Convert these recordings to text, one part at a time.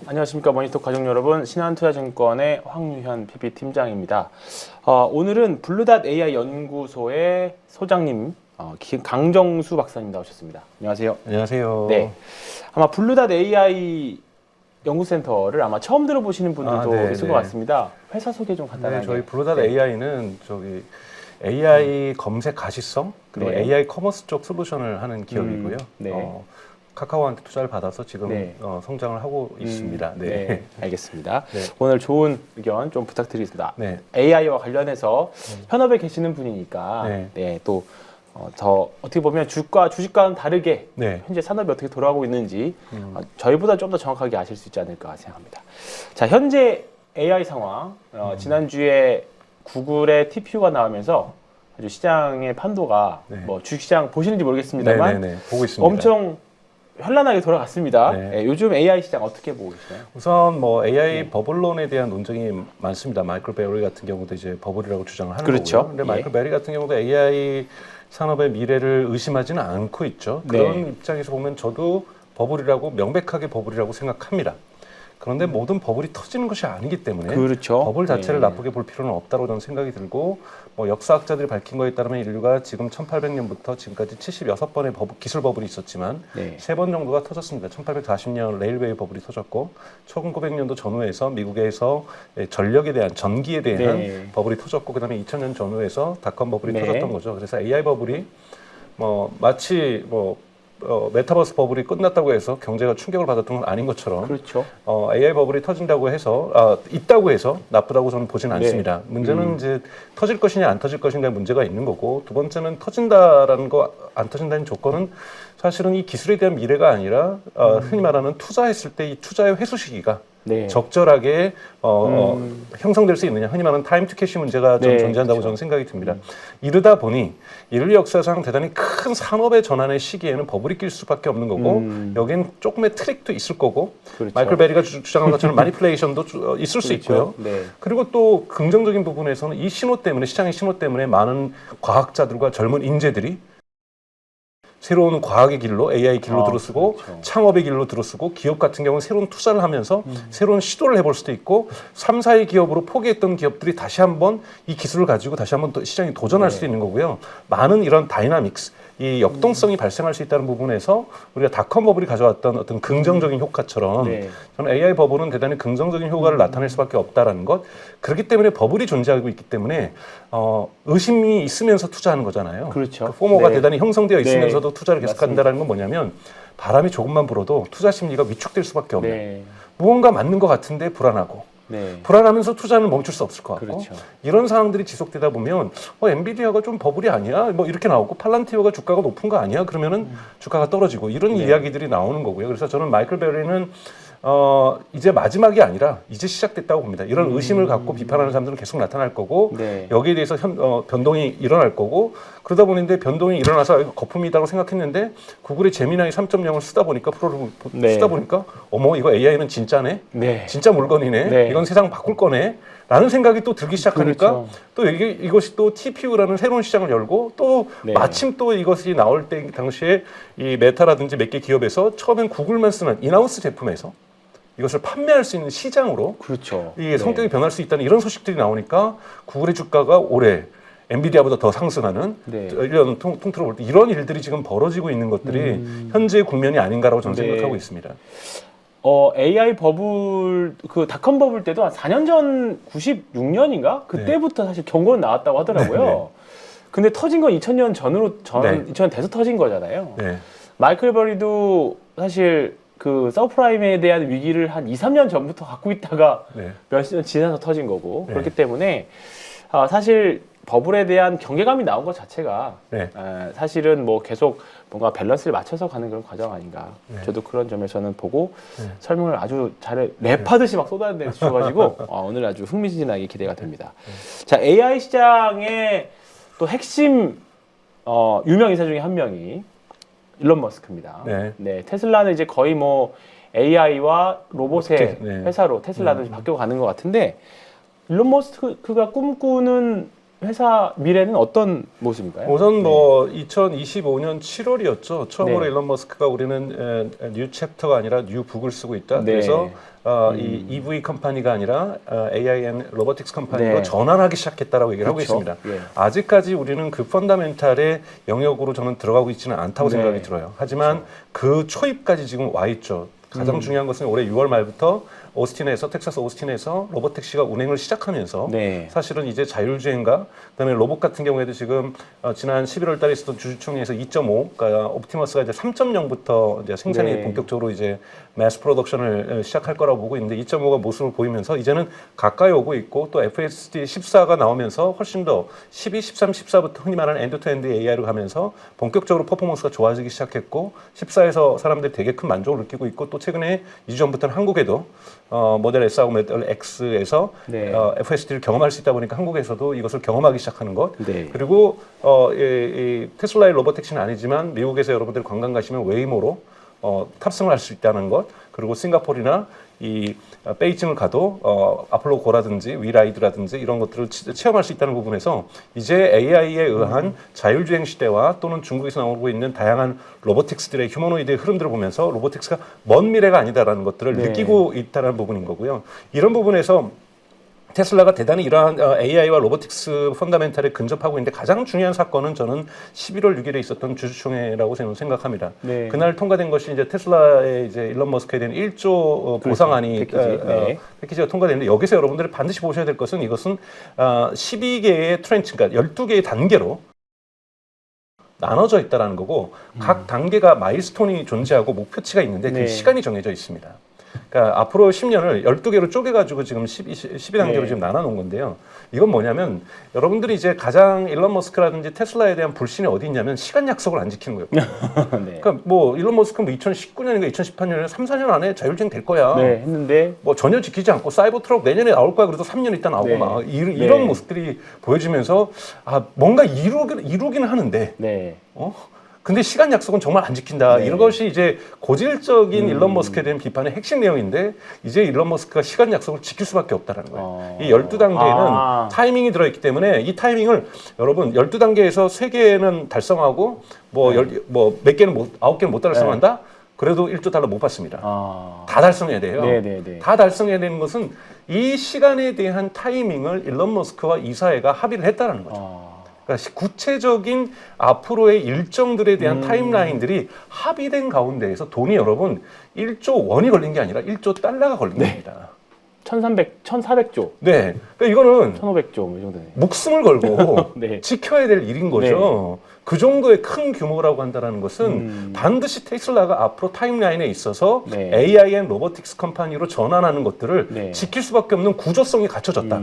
안녕하십니까 머니톡 가족 여러분, 신한투자증권의 황유현 PP팀장입니다. 오늘은 블루닷 AI 연구소의 소장님 강정수 박사님 나오셨습니다. 안녕하세요. 안녕하세요. 네, 아마 블루닷 AI 연구센터를 아마 처음 들어보시는 분들도 있을 것 같습니다. 회사 소개 좀 간단하게. 네, 저희 블루닷 AI는 AI 검색 가시성 그리고 AI 커머스 쪽 솔루션을 하는 기업이고요. 카카오한테 투자를 받아서 지금 성장을 하고 있습니다. 네, 알겠습니다. 오늘 좋은 의견 좀 부탁드리겠습니다. AI와 관련해서 현업에 계시는 분이니까 또 더 어떻게 보면 주식과는 다르게 현재 산업이 어떻게 돌아가고 있는지 저희보다 좀 더 정확하게 아실 수 있지 않을까 생각합니다. 자, 현재 AI 상황, 지난주에 구글의 TPU가 나오면서 아주 시장의 판도가 뭐 주식시장 보시는지 모르겠습니다만 보고 있습니다. 엄청 현란하게 돌아갔습니다. 요즘 AI 시장 어떻게 보고 계시나요? 우선 뭐 AI 버블론에 대한 논쟁이 많습니다. 마이클 베리 같은 경우도 이제 버블이라고 주장을 하는 거고요. 근데 마이클 베리 같은 경우도 AI 산업의 미래를 의심하지는 않고 있죠. 그런 입장에서 보면 저도 버블이라고 명백하게 버블이라고 생각합니다. 그런데 모든 버블이 터지는 것이 아니기 때문에 버블 자체를 나쁘게 볼 필요는 없다고 저는 생각이 들고, 뭐 역사학자들이 밝힌 거에 따르면 인류가 지금 1800년부터 지금까지 76번의 기술 버블이 있었지만 3번 정도가 터졌습니다. 1840년 레일웨이 버블이 터졌고 1900년도 전후에서 미국에서 전력에 대한 전기에 대한 버블이 터졌고, 그다음에 2000년 전후에서 닷컴 버블이 터졌던 거죠. 그래서 AI 버블이 마치 메타버스 버블이 끝났다고 해서 경제가 충격을 받았던 건 아닌 것처럼 AI 버블이 터진다고 해서 있다고 해서 나쁘다고 저는 보지는 않습니다. 문제는 이제 터질 것이냐 안 터질 것인가의 문제가 있는 거고, 두 번째는 터진다라는 거, 안 터진다는 조건은 사실은 이 기술에 대한 미래가 아니라 흔히 말하는 투자했을 때 이 투자의 회수 시기가 적절하게 형성될 수 있느냐, 흔히 말하는 타임 투 캐시 문제가 좀 존재한다고 저는 생각이 듭니다. 이러다 보니 인류 역사상 대단히 큰 산업의 전환의 시기에는 버블이 낄 수밖에 없는 거고, 여기엔 조금의 트릭도 있을 거고, 마이클 베리가 주장한 것처럼 마니플레이션도 있을 수 있고요. 그리고 또 긍정적인 부분에서는 이 신호 때문에, 시장의 신호 때문에 많은 과학자들과 젊은 인재들이 새로운 과학의 길로, AI 길로 들어서고 창업의 길로 들어서고, 기업 같은 경우는 새로운 투자를 하면서 새로운 시도를 해볼 수도 있고, 3, 4위 기업으로 포기했던 기업들이 다시 한번 이 기술을 가지고 다시 한번 또 시장에 도전할 수도 있는 거고요. 많은 이런 다이나믹스, 이 역동성이 발생할 수 있다는 부분에서 우리가 닷컴 버블이 가져왔던 어떤 긍정적인 효과처럼 저는 AI 버블은 대단히 긍정적인 효과를 나타낼 수밖에 없다라는 것. 그렇기 때문에 버블이 존재하고 있기 때문에 의심이 있으면서 투자하는 거잖아요. 그 포모가 대단히 형성되어 있으면서도 투자를 계속한다는 건 뭐냐면, 바람이 조금만 불어도 투자 심리가 위축될 수밖에 없는, 무언가 맞는 것 같은데 불안하고 불안하면서 투자는 멈출 수 없을 것 같고, 이런 상황들이 지속되다 보면 엔비디아가 좀 버블이 아니야? 뭐 이렇게 나오고, 팔란티어가 주가가 높은 거 아니야? 그러면은 주가가 떨어지고, 이런 이야기들이 나오는 거고요. 그래서 저는 마이클 베리는 이제 마지막이 아니라 이제 시작됐다고 봅니다. 이런 의심을 갖고 비판하는 사람들은 계속 나타날 거고, 여기에 대해서 변동이 일어날 거고, 그러다 보는데 변동이 일어나서 이거 거품이라고 생각했는데 구글의 제미나이 3.0을 쓰다 보니까, 프로를 쓰다 보니까 어머, 이거 AI는 진짜네? 진짜 물건이네? 이건 세상 바꿀 거네? 라는 생각이 또 들기 시작하니까 또 이것이 또 TPU라는 새로운 시장을 열고, 또 마침 또 이것이 나올 때 당시에 이 메타라든지 몇 개 기업에서 처음엔 구글만 쓰는 인하우스 제품에서 이것을 판매할 수 있는 시장으로 이 성격이 변할 수 있다는 이런 소식들이 나오니까 구글의 주가가 올해 엔비디아보다 더 상승하는 1년 통틀어 볼 때 이런 일들이 지금 벌어지고 있는 것들이 현재의 국면이 아닌가라고 저는 생각하고 있습니다. AI 버블, 닷컴 버블 때도 한 4년 전 96년인가? 그때부터 사실 경고는 나왔다고 하더라고요. 근데 터진 건 2000년 2000년 돼서 터진 거잖아요. 마이클 베리도 사실 그 서브프라임에 대한 위기를 한 2, 3년 전부터 갖고 있다가 몇 년 지나서 터진 거고, 그렇기 때문에 사실 버블에 대한 경계감이 나온 것 자체가 사실은 뭐 계속 뭔가 밸런스를 맞춰서 가는 그런 과정 아닌가. 저도 그런 점에서는 보고 설명을 아주 잘 랩하듯이 막 쏟아내 주셔가지고 오늘 아주 흥미진진하게 기대가 됩니다. 자, AI 시장의 또 핵심 유명 인사 중에 한 명이 일론 머스크입니다. 테슬라는 이제 거의 뭐 AI와 로봇의 회사로 테슬라도 바뀌어 가는 것 같은데, 일론 머스크가 꿈꾸는 회사 미래는 어떤 모습인가요? 우선 뭐 2025년 7월이었죠. 처음으로 네. 일론 머스크가 우리는 뉴 챕터가 아니라 뉴 북을 쓰고 있다. 네. 그래서 이 EV 컴퍼니가 아니라 AI 앤 로보틱스 컴퍼니로 네. 전환하기 시작했다라고 얘기를 하고 그렇죠. 있습니다. 예. 아직까지 우리는 그 펀더멘탈의 영역으로 저는 들어가고 있지는 않다고 네. 생각이 들어요. 하지만 그 초입까지 지금 와 있죠. 가장 중요한 것은 올해 6월 말부터 텍사스 오스틴에서 로보택시가 운행을 시작하면서 네. 사실은 이제 자율주행과 그다음에 로봇 같은 경우에도 지금 지난 11월 달에 있었던 주주총회에서 2.5, 그러니까 옵티머스가 이제 3.0부터 이제 생산이 네. 본격적으로 이제 매스 프로덕션을 시작할 거라고 보고 있는데 2.5가 모습을 보이면서 이제는 가까이 오고 있고 또 FSD 14가 나오면서 훨씬 더 12, 13, 14부터 흔히 말하는 엔드-투-엔드 AI로 가면서 본격적으로 퍼포먼스가 좋아지기 시작했고 14에서 사람들이 되게 큰 만족을 느끼고 있고 또 최근에 2주 전부터는 한국에도 모델 S하고 모델 X에서 네. FSD를 경험할 수 있다 보니까 한국에서도 이것을 경험하기 시작하는 것. 네. 그리고 이 테슬라의 로보택시는 아니지만 미국에서 여러분들 관광 가시면 웨이모로 탑승을 할 수 있다는 것. 그리고 싱가포르나 이 베이징을 가도 아폴로 고라든지 위라이드라든지 이런 것들을 체험할 수 있다는 부분에서 이제 AI에 의한 자율주행 시대와 또는 중국에서 나오고 있는 다양한 로보틱스들의 휴머노이드의 흐름들을 보면서 로보틱스가 먼 미래가 아니다라는 것들을 네. 느끼고 있다는 부분인 거고요. 이런 부분에서 테슬라가 대단히 이러한 AI와 로보틱스 펀더멘탈에 근접하고 있는데 가장 중요한 사건은 저는 11월 6일에 있었던 주주총회라고 저는 생각합니다. 네. 그날 통과된 것이 이제 테슬라의 이제 일론 머스크에 대한 1조 보상안이 패키지가 통과됐는데 여기서 여러분들이 반드시 보셔야 될 것은 이것은 12개의 트렌치, 그러니까 12개의 단계로 나눠져 있다라는 거고 각 단계가 마일스톤이 존재하고 목표치가 있는데 그 네. 시간이 정해져 있습니다. 그러니까 앞으로 10년을 12개로 쪼개가지고 지금 12단계로 네. 지금 나눠놓은 건데요. 이건 뭐냐면 여러분들이 이제 가장 일론 머스크라든지 테슬라에 대한 불신이 어디 있냐면 시간 약속을 안 지키는 거예요. 네. 그러니까 뭐 일론 머스크는 뭐 2019년인가 2018년에 3, 4년 안에 자율주행 될 거야. 네. 했는데 뭐 전혀 지키지 않고 사이버 트럭 내년에 나올 거야. 그래도 3년 있다 나오고 네. 막 이런 네. 모습들이 보여지면서 뭔가 이루기는 하는데 네. 근데 시간 약속은 정말 안 지킨다. 네. 이런 것이 이제 고질적인 일론 머스크에 대한 비판의 핵심 내용인데 이제 일론 머스크가 시간 약속을 지킬 수밖에 없다는 거예요. 이 12단계에는 타이밍이 들어있기 때문에 이 타이밍을 여러분 12단계에서 3개는 달성하고 몇 개는 9개는 못 달성한다? 그래도 $1조 못 받습니다. 다 달성해야 돼요. 네네네. 다 달성해야 되는 것은 이 시간에 대한 타이밍을 일론 머스크와 이사회가 합의를 했다는 거죠. 그러니까 구체적인 앞으로의 일정들에 대한 타임라인들이 합의된 가운데에서 돈이 여러분 1조 원이 걸린 게 아니라 1조 달러가 걸린 겁니다. 1,400조. 네. 그러니까 이거는 1,500조 뭐 이 정도네. 목숨을 걸고 네. 지켜야 될 일인 거죠. 그 정도의 큰 규모라고 한다는 것은 반드시 테슬라가 앞으로 타임라인에 있어서 네. AI 앤 로보틱스 컴퍼니로 전환하는 것들을 네. 지킬 수밖에 없는 구조성이 갖춰졌다.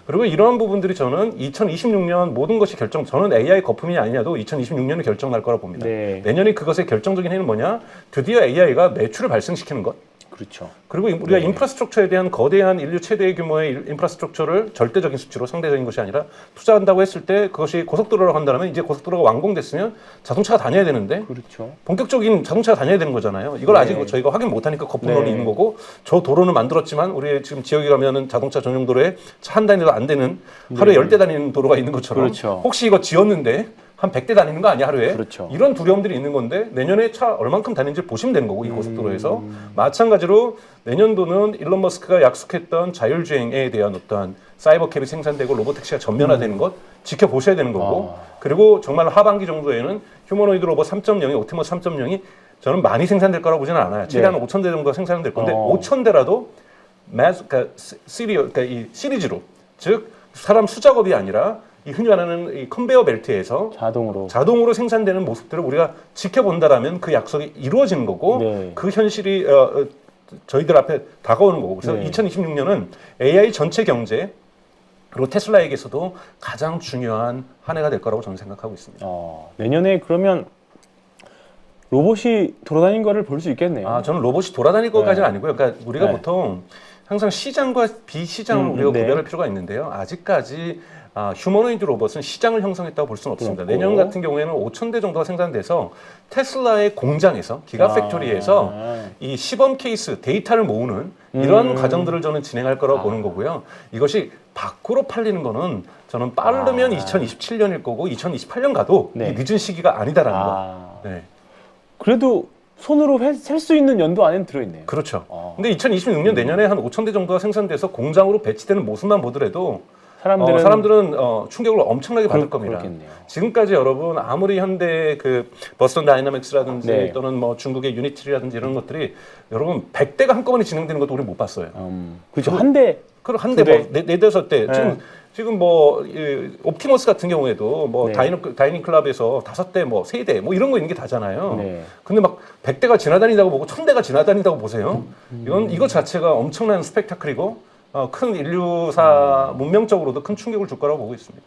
그리고 이러한 부분들이 저는 2026년 모든 것이 저는 AI 거품이 아니냐도 2026년에 결정 날 거라고 봅니다. 네. 내년에 그것의 결정적인 해는 뭐냐? 드디어 AI가 매출을 발생시키는 것. 그렇죠. 그리고 우리가 인프라스트럭처에 대한 거대한 인류 최대 규모의 인프라스트럭처를 절대적인 수치로 상대적인 것이 아니라 투자한다고 했을 때 그것이 고속도로라고 한다면 이제 고속도로가 완공됐으면 자동차가 다녀야 되는데 그렇죠. 본격적인 자동차가 다녀야 되는 거잖아요. 이걸 아직 저희가 확인 못하니까 거품론이 있는 거고 저 도로는 만들었지만 우리 지금 지역에 가면은 자동차 전용 도로에 차 한 단위도 안 되는 하루에 10대 다니는 도로가 있는 것처럼 그렇죠. 혹시 이거 지었는데 한 100대 다니는 거 아니야 하루에? 그렇죠. 이런 두려움들이 있는 건데 내년에 차 얼만큼 다니는지 보시면 되는 거고 이 고속도로에서 마찬가지로 내년도는 일론 머스크가 약속했던 자율주행에 대한 어떠한 사이버캡이 생산되고 로보택시가 전면화되는 것 지켜보셔야 되는 거고 그리고 정말 하반기 정도에는 휴머노이드 로봇 3.0이 옵티머스 3.0이 저는 많이 생산될 거라고 보지는 않아요. 최대한 5,000대 정도가 생산될 건데 5,000대라도 그러니까 이 시리즈로 즉 사람 수작업이 아니라 이 흔히 말하는 이 컨베이어 벨트에서 자동으로 생산되는 모습들을 우리가 지켜본다라면 그 약속이 이루어지는 거고 그 현실이 저희들 앞에 다가오는 거고 그래서 2026년은 AI 전체 경제 그리고 테슬라에게서도 가장 중요한 한 해가 될 거라고 저는 생각하고 있습니다. 내년에 그러면 로봇이 돌아다니는 거를 볼 수 있겠네요. 저는 로봇이 돌아다닐 것까지는 아니고요. 그러니까 우리가 보통 항상 시장과 비시장을 우리가 구별할 필요가 있는데요. 아직까지 휴머노이드 로봇은 시장을 형성했다고 볼 수는 없습니다. 내년 같은 경우에는 5,000대 정도가 생산돼서 테슬라의 공장에서 기가팩토리에서 이 시범 케이스 데이터를 모으는 이러한 과정들을 저는 진행할 거라고 보는 거고요. 이것이 밖으로 팔리는 거는 저는 빠르면 2027년일 거고 2028년 가도 네. 이 늦은 시기가 아니다라는 거. 네. 그래도 손으로 셀 수 있는 연도 안에는 들어있네요. 그렇죠. 근데 2026년 내년에 한 5,000대 정도가 생산돼서 공장으로 배치되는 모습만 보더라도 사람들은 충격을 엄청나게 받을 겁니다. 그렇겠네요. 지금까지 여러분 아무리 현대 그 버스턴 다이나믹스라든지 네. 또는 뭐 중국의 유니티라든지 이런 것들이 여러분 100대가 한꺼번에 진행되는 것도 우리 못 봤어요. 그렇죠. 한 대. 그럼 한 대 뭐 네다섯 대. 네. 지금 뭐 옵티머스 같은 경우에도 뭐 네. 다이닝 클럽에서 5대 뭐 3대 뭐 이런 거 있는 게 다잖아요. 네. 근데 막 100대가 지나다닌다고 보고 1000대가 지나다닌다고 보세요. 이거 자체가 엄청난 스펙타클이고 큰 인류사 문명적으로도 큰 충격을 줄 거라고 보고 있습니다.